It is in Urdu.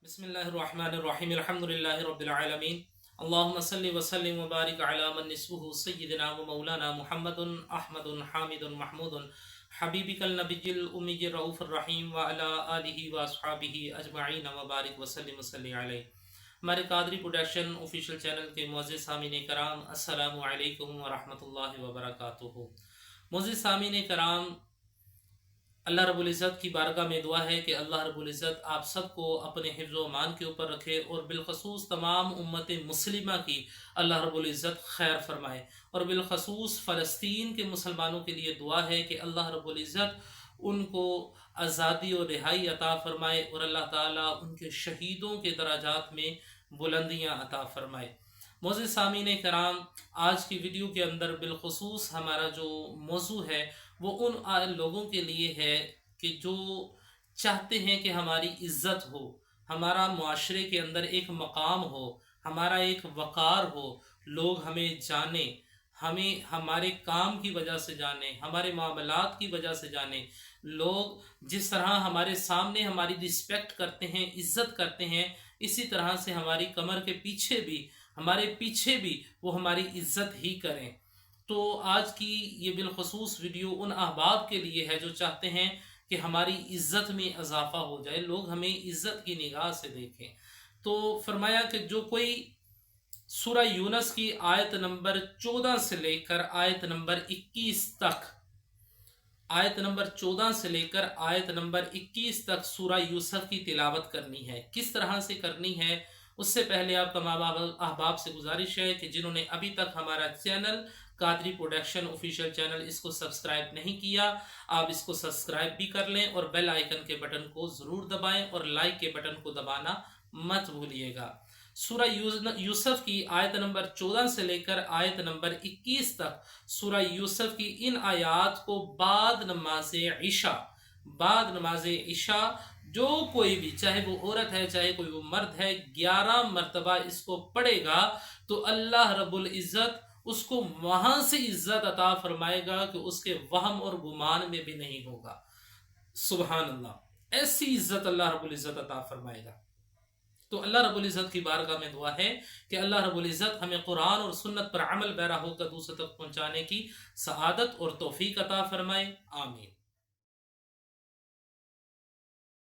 بسم اللہ الرحمن الرحیم الحمدللہ رب العالمین اللہم صلی وسلم وبارک علی من نسبہ سیدنا و مولانا محمد احمد حامد محمود حبیبک النبی الامی الرؤوف الرحیم وعلی آلہ واصحابہ اجمعین وبارک وسلم وصلی علیہ۔ ہمارے قادری پروڈکشن آفیشیل چینل کے معزز سامعین کرام، السلام علیکم ورحمۃ اللہ وبرکاتہ۔ معزز سامعین کرام، اللہ رب العزت کی بارگاہ میں دعا ہے کہ اللہ رب العزت آپ سب کو اپنے حفظ و امان کے اوپر رکھے، اور بالخصوص تمام امت مسلمہ کی اللہ رب العزت خیر فرمائے، اور بالخصوص فلسطین کے مسلمانوں کے لیے دعا ہے کہ اللہ رب العزت ان کو آزادی و رہائی عطا فرمائے، اور اللہ تعالیٰ ان کے شہیدوں کے درجات میں بلندیاں عطا فرمائے۔ معزز سامعین کرام، آج کی ویڈیو کے اندر بالخصوص ہمارا جو موضوع ہے وہ ان لوگوں کے لیے ہے کہ جو چاہتے ہیں کہ ہماری عزت ہو، ہمارا معاشرے کے اندر ایک مقام ہو، ہمارا ایک وقار ہو، لوگ ہمیں جانیں، ہمیں ہمارے کام کی وجہ سے جانیں، ہمارے معاملات کی وجہ سے جانیں۔ لوگ جس طرح ہمارے سامنے ہماری رسپیکٹ کرتے ہیں، عزت کرتے ہیں، اسی طرح سے ہماری کمر کے پیچھے بھی، ہمارے پیچھے بھی وہ ہماری عزت ہی کریں۔ تو آج کی یہ بالخصوص ویڈیو ان احباب کے لیے ہے جو چاہتے ہیں کہ ہماری عزت میں اضافہ ہو جائے، لوگ ہمیں عزت کی نگاہ سے دیکھیں۔ تو فرمایا کہ جو کوئی سورہ یونس کی آیت نمبر 14 سے لے کر آیت نمبر 21 تک، آیت نمبر 14 سے لے کر آیت نمبر 21 تک سورہ یوسف کی تلاوت کرنی ہے، کس طرح سے کرنی ہے اس سے پہلے آپ تمام احباب سے گزارش ہے کہ جنہوں نے ابھی تک ہمارا channel Qadri production official channel اس کو سبسکرائب نہیں کیا، آپ اس کو سبسکرائب بھی کر لیں، اور بیل آئیکن کے بٹن کو ضرور دبائیں، اور لائک کے بٹن کو دبانا مت بھولیے گا۔ سورہ یوسف کی آیت نمبر 14 سے لے کر آیت نمبر 21 تک سورہ یوسف کی ان آیات کو بعد نماز عشاء جو کوئی بھی، چاہے وہ عورت ہے چاہے کوئی وہ مرد ہے، 11 مرتبہ اس کو پڑھے گا تو اللہ رب العزت اس کو وہاں سے عزت عطا فرمائے گا کہ اس کے وہم اور گمان میں بھی نہیں ہوگا۔ سبحان اللہ، ایسی عزت اللہ رب العزت عطا فرمائے گا۔ تو اللہ رب العزت کی بارگاہ میں دعا ہے کہ اللہ رب العزت ہمیں قرآن اور سنت پر عمل پیرا ہو کر دوسروں تک پہنچانے کی سعادت اور توفیق عطا فرمائے، آمین۔